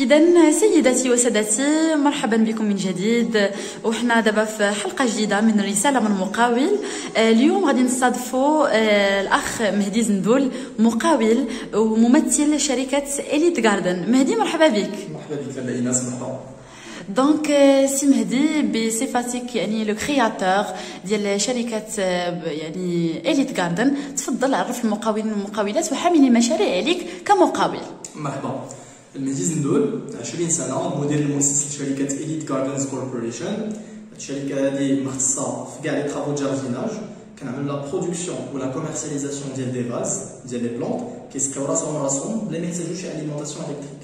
إذا سيداتي وسادتي، مرحبا بكم من جديد، وحنا دابا في حلقة جديدة من رسالة من مقاول. اليوم غادي نستضيفوا الأخ مهدي زندول، مقاول وممثل شركة إليت غاردن. مهدي مرحبا بك. مرحبا بك لاله ايناس، مرحبا. دونك سي مهدي، بصفتك يعني لو كرياتور ديال شركة يعني إليت غاردن، تفضل عرف المقاولين والمقاولات وحاملين المشاريع عليك كمقاول. مرحبا. المهدي زندول 20 سنه، مدير المؤسس لشركه إليت غاردنز كوربوريشن. الشركه هذه مختصه في كاع لي طرافو جارديناج، كنعملوا لا برودكسيون ولا كوميرسياليزاسيون ديال دي فاز ديال لي بلونط كيسقيو راسهم بلا ما يحتاجوا شي اليمونطاسيون الكتريك.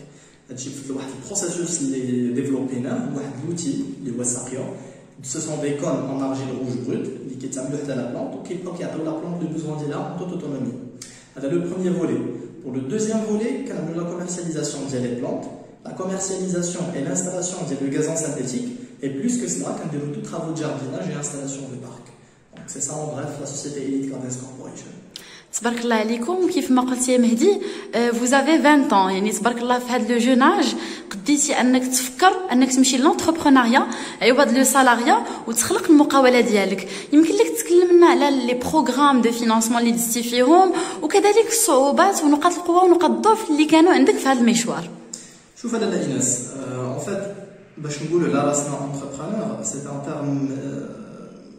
هادشي في واحد البروسيسوس اللي ديفلوبيناه، واحد لوتي اللي هو ساقيا. سو سون دي كون اون ارجيل روج بروت اللي كيتعملوا حدا لا بلونط وكيبقاو كيعطيو لا بلونط لو بوزوان ديالها اون توت اوتونومي. هذا لو بروميير فولي. Pour le deuxième volet, la commercialisation des plantes, la commercialisation et l'installation du gazon synthétique, et plus que cela, quand nous tous travaux de jardinage et installation de parc. Donc c'est ça en bref la société Elite Gardens Corporation. تبارك الله عليكم. كيف ما قلت يا مهدي، vous avez 20 ans، يعني تبارك الله في هذا لو جون اج قديتي انك تفكر انك تمشي لونتربرونيا عوض لو سالاريا وتخلق المقاوله ديالك. يمكن لك تكلمنا على لي بروغرام دو فينانسمون اللي دزتي فيهم، وكذلك الصعوبات ونقاط القوه ونقاط الضعف اللي كانوا عندك في هذا المشوار. شوف لاله ايناس، اون فيت باش نقولوا لا راسنا اونتربرونور سي ان تيرم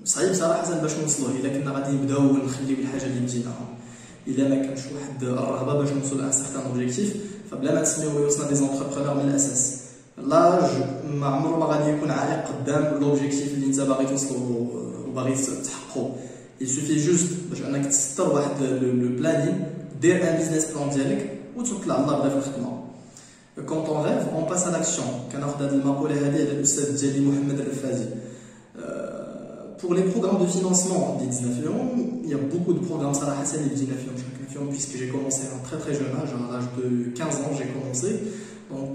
صعيب صراحه باش نوصلوه الا كنا غادي نبداو ونخليو الحاجه اللي بديناها. الا ما كانش واحد الرغبه باش نوصلوا لان سيغتان اوبجيكتيف، فبلا ما تسميو ريوسنا دي زونتربرونور من الاساس. لاج ما عمره ما غادي يكون عائق قدام لوبجيكتيف اللي انت باغي توصلو وباغي تحققو. يسوفي جوست باش انك تسطر واحد لو بلانين، دير ان بيزنس بلان ديالك وتوكل على الله بدا في الخدمه. كونط اون ريف اون باس ا لاكسيون. كناخذ هذه المقوله هذه على الاستاذ ديالي محمد الرفازي. Pour les programmes de financement des 19 ans, il y a beaucoup de programmes صراحة اللي بدينا فيهم puisque j'ai commencé à un très très jeune âge, à l'âge de 15 ans j'ai commencé. Donc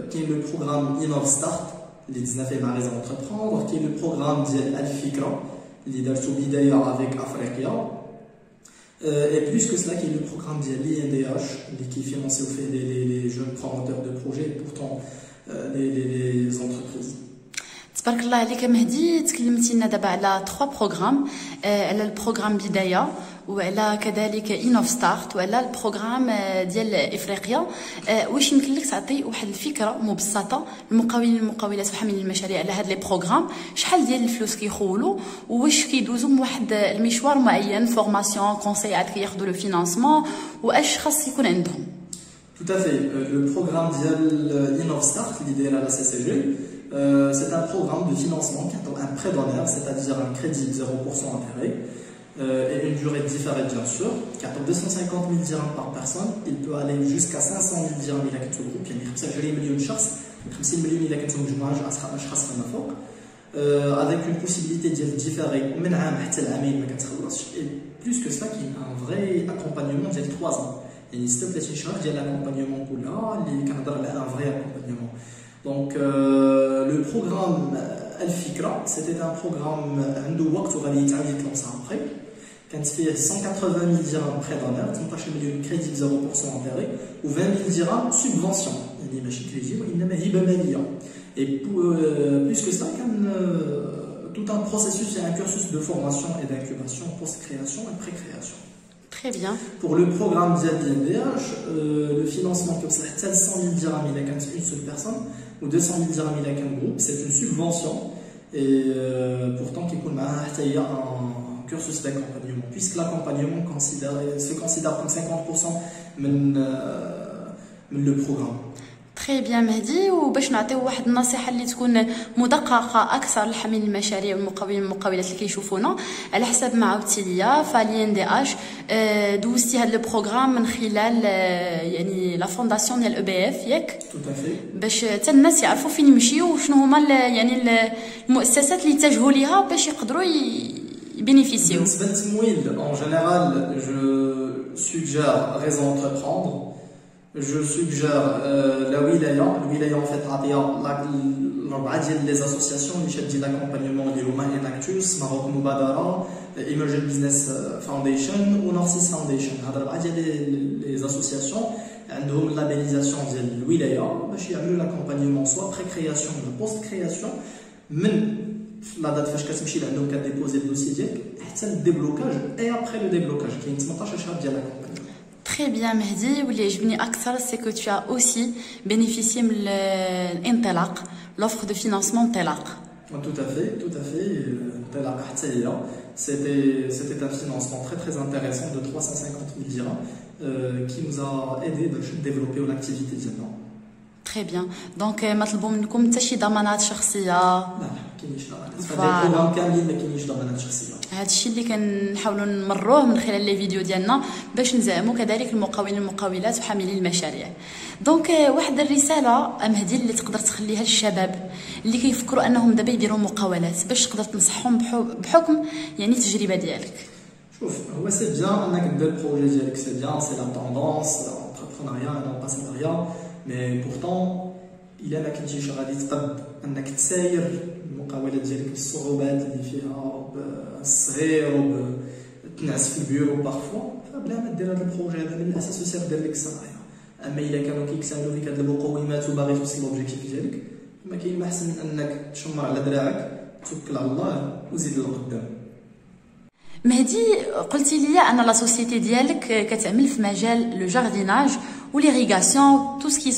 qui est le programme InnovStart اللي دزنا فيه مع les entreprendre, qui est le programme ديال الفكرة اللي درتو بداية avec Africa. Et plus que cela, qui est le programme ديال l'INDH اللي كيفينانسيو فيه les jeunes promoteurs de projets et pourtant les entreprises. تبارك الله عليك مهدي. تكلمتي لنا دابا على 3 بروغرام، على البروغرام بدايه وعلى كذلك إينوف ستارت وعلى البروغرام ديال افريقيا. واش يمكن لك تعطي واحد الفكره مبسطه للمقاولين والمقاولات وحاملين المشاريع على هاد لي بروغرام؟ شحال ديال الفلوس كيخولوا، واش كيدوزوا من واحد المشوار معين، فورماسيون، كونسيات كياخذوا لو فينانسمون، واش خاص يكون عندهم؟ Tout à fait. Le programme ديال إينوف ستارت اللي دايره لا CCG, c'est un programme de financement qui attend un prêt d'honneur, c'est-à-dire un crédit de 0% intérêt et une durée différée bien sûr, qui attend 250 000 dirhams par personne. Il peut aller jusqu'à 500 000 dirhams إلا كنتو جروب، يعني 25 مليون شخص، 50 مليون إلا كنتو مجموعة أشخاص فما فوق، avec une possibilité ديال différer من عام حتى لعامين ما كتخلصش. Et plus que ça, qui a un vrai accompagnement ديال 3 ans. يعني 36 شهر ديال l'accompagnement كلها اللي كنهضر على un vrai accompagnement. Donc le programme الفكرة c'était un programme عنده وقت وغادي يتعاود يتلونسا après. كانت فيه 180 000 dirhams prêt d'honneur، 18 مليون كريدي 0% intérêt و 20 000 dirhams subvention، يعني ماشي كريدي وإنما هبة مالية. Et plus que ça, كان tout un processus et un cursus de formation et d'incubation, post-création et pré-création. Très bien. Pour le programme ديال l'INDH, le financement كيوصل حتى ل 100 000 dirhams إلا كانت une seule personne ou 200 000 dirhams إلا كان groupe. C'est une subvention et pourtant كيكون معها حتى هي un cursus d'accompagnement, puisque l'accompagnement se considère comme 50% من le programme. تري بيان مهدي. وباش نعطيو واحد النصيحه اللي تكون مدققه اكثر لحاملين المشاريع والمقاولين والمقاولات اللي كيشوفونا، على حسب ما عاودتي ليا فالين دي اش دوزتي هذا البروغرام من خلال يعني لا فونداسيون ديال EBF ياك؟ تو تافي. باش حتى الناس يعرفوا فين يمشيو وشنو هما يعني المؤسسات اللي يتجهوا ليها باش يقدروا يبينيفيسيو. بالنسبه للتمويل اون جينيرال جو سوجير ريزون انتربروندر. Je suggère la wilaya en fait الربعه ديال لي زاسوسياسيون اللي شادين لاكومبانيمون ديالو هما اناكتوس، ماروك مبادره، ايمرجن بيزنس فاونديشن ونورسيس فاونديشن. هاد الربعه ديال لي زاسوسياسيون عندهم لابيليزاسيون ديال الولايه باش يعملوا لاكومبانيمون سوا بري كرياسيون ولا بوست كرياسيون من لا دات فاش كتمشي لعندهم كديبوزي الدوسي ديالك حتى الديبلوكاج اي ابخي لو ديبلوكاج كاين 18 شهر ديال لاكومبانيمون. Très bien Mehdi, واللي يعجبني أكثر c'est que tu as aussi bénéficié من الانطلاق, l'offre de financement انطلاق. Tout à fait, انطلاق حتى هي. C'était un financement très intéressant de 350 000 dirhams qui nous a aidé باش développer l'activité ديالنا. Très bien. Donc ما طلبوا منكم حتى شي ضمانات شخصيه؟ لا كاينش ضمانات. فهاد البروغرام كاملين ما كاينش ضمانات شخصيه. هذا الشيء اللي كنحاولوا نمروه من خلال لي فيديو ديالنا باش نزعموا كذلك المقاولين والمقاولات وحاملين المشاريع. دونك واحد الرساله مهدي اللي تقدر تخليها للشباب اللي كيفكروا انهم دابا يديروا مقاولات باش تقدر تنصحهم بحكم يعني التجربه ديالك. شوف هو سي بيان انك دير البروجي ديالك، سي بيان، سي لا توندونس انتربرونيا نون با سالاريا، مي بورتون الا ما كنتيش غادي تقد انك تساير المقاولات ديالك بالصعوبات اللي فيها بالصغير وتنعس في البيرو بارفوا، فبلا ما دير هذا البروجي هذا من الاساس وسير دير لك الصناعيه. اما الا كانوا كيكتملوا فيك هاد المقومات وباغي توصل لوبجيكتيف ديالك ما كاين ما احسن من انك تشمر على دراعك توكل على الله وزيد لقدام. مهدي قلتي لي ان لا سوسيتي ديالك كتعمل في مجال لو جارديناج و ليغيغاسيون تو سكي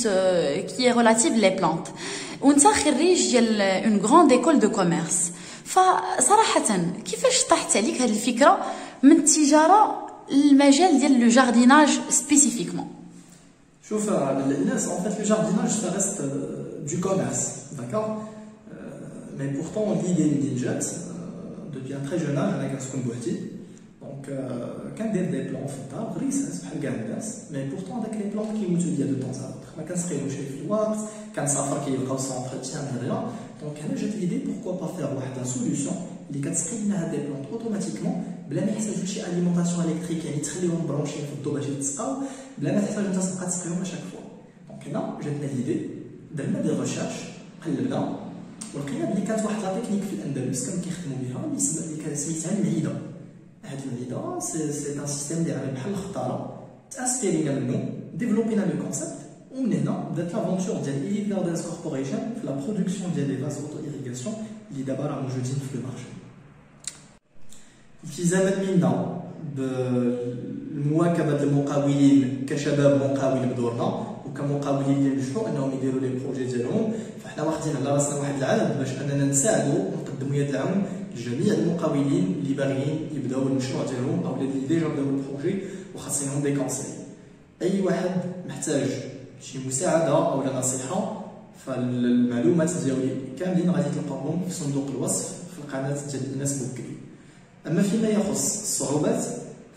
كي ريلاتيف لي بلانت، وانت خريج ديال اون غروند ايكول دو كوميرس، فصراحه كيفاش طاحت عليك هذه الفكره من التجاره للمجال ديال لو جارديناج سبيسيفيكمون؟ شوف الناس en fait le jardinage ça reste du commerce, d'accord, mais pourtant l'idée اللي جات depuis un très jeune âge انا كنسكن بوحدي، دونك كندير دي بلون في الدار غريسات بحال كاع الناس، مي بورتون هذاك لي بلون كيموتو ليا دو طون زا ما كنسقيهمش في الوقت، كنسافر كيبقاو سون انتريتيان هذايا، دونك هنا جات ليدي بوركوا با فير واحد سوليوشن اللي كتسقي لنا هاد لي بلون اوتوماتيكمون بلا ما يحتاجوا شي اليمونطاسيون الكتريك، يعني تخليهم برونشين في الضو باش يتسقاو بلا ما تحتاج انت تبقى تسقيهم اشاك فوا. دونك هنا جاتنا ليدي درنا دي ريشيرش قلبنا ولقينا بلي كانت واحد لا تكنيك في الاندلس كانوا كيخدموا بها اللي كانت سميتها المعيده. هاد المعيده سي ان سيستيم اللي عامل بحال الخطاره، تاسبيرينا منه ديفلوبينا لو كونسيبت، ومن هنا بدات لافونتور ديال إليت جاردنز كوربوريشن في لا برودكسيون ديال لي فاز اوتو ايريغاسيون اللي دابا راه موجودين في المارشي. التزاما منا بمواكبه المقاولين كشباب مقاول بدورنا وكمقاولين اللي نجحوا انهم يديروا لي بروجي ديالهم، فحنا واخدين على راسنا واحد العهد باش اننا نساعدوا ونقدموا يد العون لجميع المقاولين اللي باغيين يبداو المشروع ديالهم او اللي ديجا بداو البروجي وخاصهم دي كونساي. اي واحد محتاج شي مساعده او نصيحه فالمعلومات ديالي كاملين غادي تلقاوهم في صندوق الوصف في القناه ديال الناس بوكلي. اما فيما يخص الصعوبات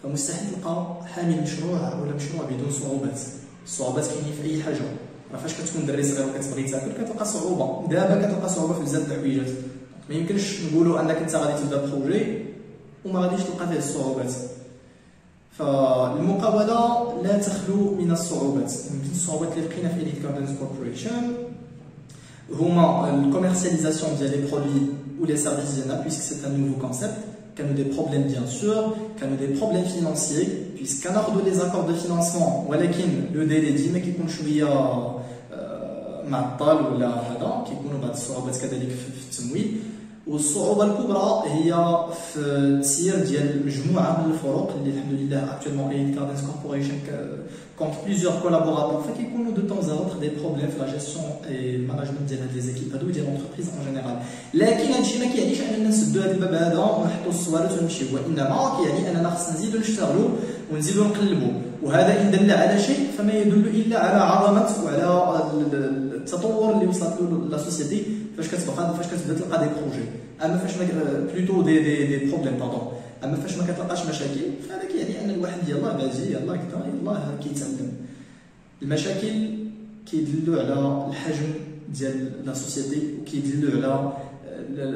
فمستحيل تلقى حامل مشروع ولا مشروع بدون صعوبات. الصعوبات كاينين في اي حاجه، راه فاش كتكون دري صغير وكتبغي تاكل كتلقى صعوبه، دابا كتلقى صعوبه في بزاف د الحويجات، ما يمكنش نقولوا انك انت غادي تبدا بروجي وما غاديش تلقى فيه الصعوبات. فالمقاوله لا تخلو من الصعوبات. من الصعوبات اللي لقينا في إليت جاردنز كوربوريشن هما الكوميرسياليزاسيون ديال لي برودوي و لي سيرفيس ديالنا بيسك سي ان نوفو كونسيبت. كانوا دي بروبليم بيان سور، كانوا دي بروبليم فينانسيي بيسك كناخذوا لي زاكور دو فينانسمون ولكن لو ديلي ديما كيكون شويه معطل ولا هذا، كيكونوا بعض الصعوبات كذلك في التمويل. والصعوبه الكبرى هي في التسيير ديال مجموعه من الفروق اللي الحمد لله اكطوالمون إليت جاردنز كوربوريشن كونت بليزيور كولابوراتور، فكيكونوا دو طون زا اوتر دي بروبليم في لا جيستيون اي الماناجمنت ديال هاد لي زيكيب هادو ديال لونتربريز اون جينيرال. لكن هادشي ما كيعنيش اننا نسدوا هاد الباب هذا ونحطوا الصوالات ونمشيو، وانما كيعني اننا خصنا نزيدوا نشتغلوا ونزيدوا نقلبوا، وهذا ان دل على شيء فما يدل الا على عظمه وعلى التطور اللي وصلت له لا سوسيتي فاش كتبدا تلقى دي بروجي. اما فاش بلوتو دي بروبليم باردون، اما فاش ما كتلقاش مشاكل فهذا كيعني ان الواحد يلاه بادي يلاه كذا يلاه كيتعلم. المشاكل كيدلوا على الحجم ديال لا سوسيتي وكيدلوا على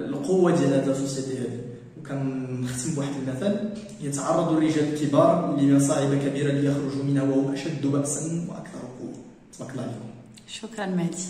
القوه ديال هاد لا سوسيتي هذه. وكنختم بواحد المثل: يتعرض الرجال الكبار لمصاعب كبيره ليخرجوا منها وهم اشد بأسا واكثر قوه. تبارك الله عليكم. شكرا مهدي.